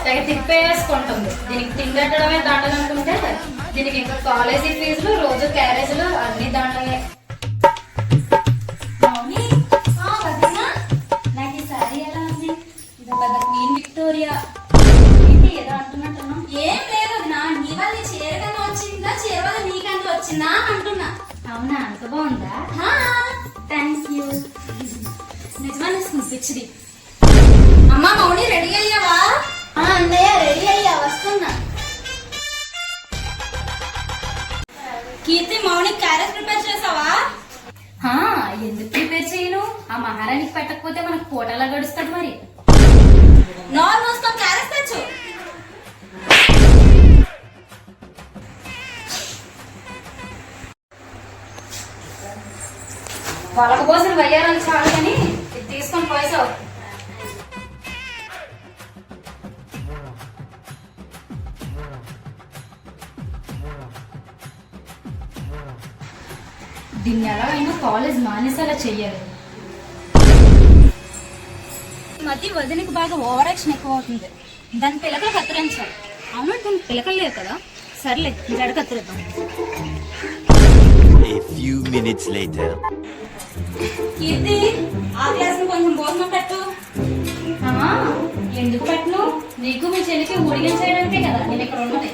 తెగ తిప్పేసుకుంటుంది. దీనికి తింగట్టడమే దండగనుకుంటే దీనికి ఇంకా కాలేజీ ఫీజులు, రోజు క్యారేజీలు అన్ని దండగే. నాకు ఈ సారీ ఎలా ఉంది? ఇది పెద్ద క్వీన్ విక్టోరియా. ఏంటి ఏదో అంటున్నట్టున్నావు? ఏం లేదు వదినా, నీ వల్ల చీర కన్నా వచ్చిందా, చీర వల్ల నీకన్నా వచ్చిందా అంటున్నా. అవునా, అంత బాగుందా? Thank you. నిజమని పిచ్చిది. అమ్మా మౌని, రెడీ అయ్యావా? అన్నయ్య రెడీ అయ్యా, వస్తున్నా. కీర్తి, మౌని క్యారెట్ ప్రిపేర్ చేసావా? ఎందుకు ప్రిపేర్ చేయను? ఆ మహారాణికి పెట్టకపోతే మనకు పూటలా గడుస్తుంది. మరి నోరు మూసుకొని క్యారెట్ తెచ్చు. వాళ్ళకు కోసం వయ్యాలని చాలు కానీ ఇది తీసుకొని పోయేసావు. దీన్ని ఎలాగైనా కాలేజ్ మానేసేలా చెయ్యాలి. మధ్య వదినకి బాగా ఓవర్ యాక్షన్ ఎక్కువ అవుతుంది. దాని పిలకలు కత్తిరించాలి. అవును, దాని పిలకలు లేవు కదా. సర్లే, జడ కత్తిరిద్దాం. A few minutes later. కీర్తి, ఆ క్లాస్ కొంచెం భోజనం పెట్టు. ఎందుకు పెట్టను? నీకు మీ చెల్లికి ఊడిగం చేయడానికే కదా నేను ఇక్కడ ఉన్నది.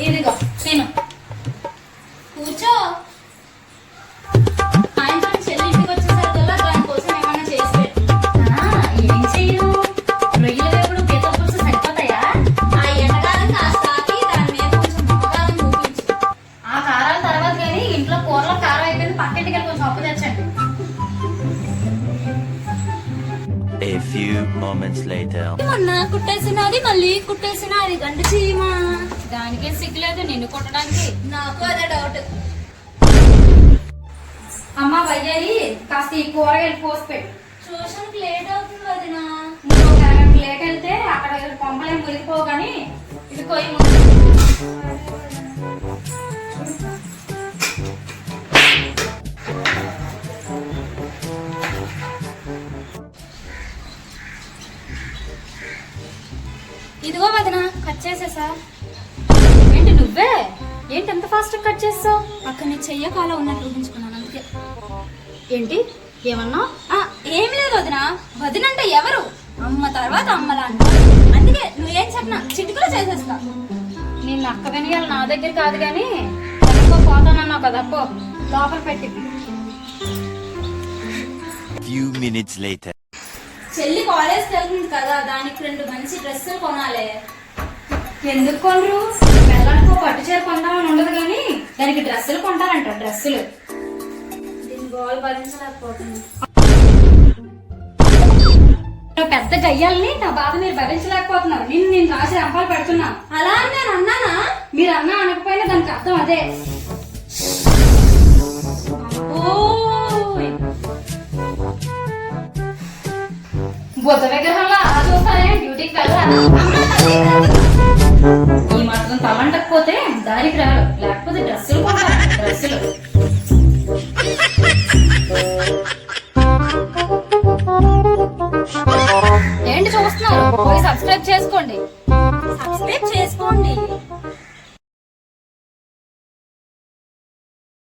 ఇదిగో తిను. కూర్చో. సాయంత్రం చెల్లి ఇంటికి వచ్చేసరికల్లా దాని కోసం ఏమైనా చేసి పెట్టు. ఏం చెయ్యను? రొయ్యల వేపుడు, పీతల పులుసు సరిపోతాయా? ఆ ఎండకాలం కాస్త ఆపి దాని మీద కొంచెం ఉప్పుకారం చూపించు. ఆ కారాల తర్వాత కానీ ఇంట్లో కూరలో కారం అయిపోయింది, పక్కింటికి వెళ్ళి కొంచెం అప్పు తెచ్చండి. A few moments later. మొన్న కుట్టేసినది మళ్ళీ కుట్టేసినది గంట చీమా. దానికేం సిగ్గులేదు నిన్ను కొట్టడానికి. నాకు అదే డౌట్. అమ్మ వయ్యాయి, కాస్త ఈ కూరగాయలు పోసి పెట్టు. ట్యూషన్కి లేట్ అవుతుంది వదినా. నువ్వు ఒక అరగంట లేట్ వెళ్తే అక్కడ పంపలేం మురిగిపోవు కానీ ఇది కొయ్యి ముందు. ఇదిగో వదినా, కట్ చేసేసా. ఏంటి నువ్వే? ఏంటి ఎంత ఫాస్ట్ కట్ చేస్తావు? అక్కడ నీ చెయ్య కాలం ఉన్నట్టు ఊహించుకున్నాను అందుకే. ఏంటి ఏమన్నా? ఏం లేదు వదినా. వదినంటే ఎవరు? అమ్మ తర్వాత అమ్మలా అంట. అందుకే నువ్వేం చెప్పినా చిటికలో చేసేస్తా. నేను అక్క వెనకాల నా దగ్గర కాదు కానీ పోతానన్నావు కదా, పో లోపల పెట్టి. Few minutes later. చెల్లి కాలేజ్కి వెళ్తుంది కదా, దానికి 2 మంచి డ్రెస్సులు కొనాలి. ఎందుకు కొనరు? పిల్లలకు పట్టు చీర కొందామని ఉండదు కానీ దానికి డ్రెస్సులు కొంటారంట. డ్రెస్సులు దీని గోల్ భరించలేకపోతుంది. పెద్ద గయ్యాలని నా బాధ మీరు భరించలేకపోతున్నారు. నేను రాసి రంపాలు పెడుతున్నా. అలా అని నేను అన్నానా? మీరు అన్నా అనకపోయినా దానికి అర్థం అదే. బుద్ధ విగ్రహంలో అలా చూస్తానే డ్యూటీకి వెళ్ళరా? ఈ మాత్రం తలంటకపోతే దానికి రారు, లేకపోతే డ్రెస్సులు కొంటారు. డ్రెస్సులు ఏంటి చూస్తున్నారు? పోయి సబ్స్క్రైబ్ చేసుకోండి. సబ్స్క్రైబ్ చేసుకోండి.